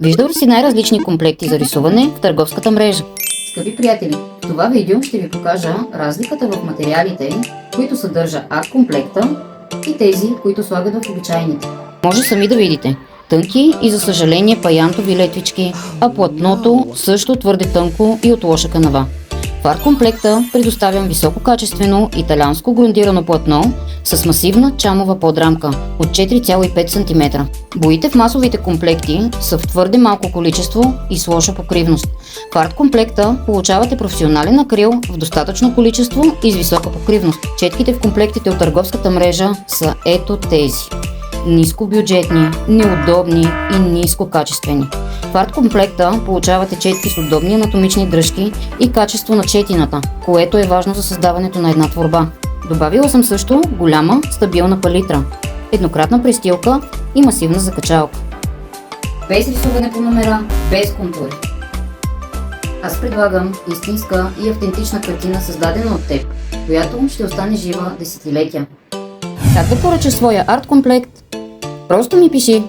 Виждал ли си най-различни комплекти за рисуване в търговската мрежа? Скъпи приятели, в това видео ще ви покажа разликата в материалите, които съдържа арт комплекта и тези, които слагат в обичайните. Може сами да видите. Тънки и за съжаление паянтови летвички, а платното също твърде тънко и от лоша канава. В арт комплекта предоставям висококачествено италианско грундирано платно с масивна чамова подрамка от 4,5 см. Боите в масовите комплекти са в твърде малко количество и с лоша покривност. В арт комплекта получавате професионален акрил в достатъчно количество и с висока покривност. Четките в комплектите от търговската мрежа са ето тези. Нискобюджетни, неудобни и нискокачествени. В арт комплекта получавате четки с удобни анатомични дръжки и качество на четината, което е важно за създаването на една творба. Добавила съм също голяма стабилна палитра, еднократна престилка и масивна закачалка. Без рисуване по номера, без контури. Аз предлагам истинска и автентична картина, създадена от теб, която ще остане жива десетилетия. Как да поръчаш своя арт комплект? Просто ми пиши.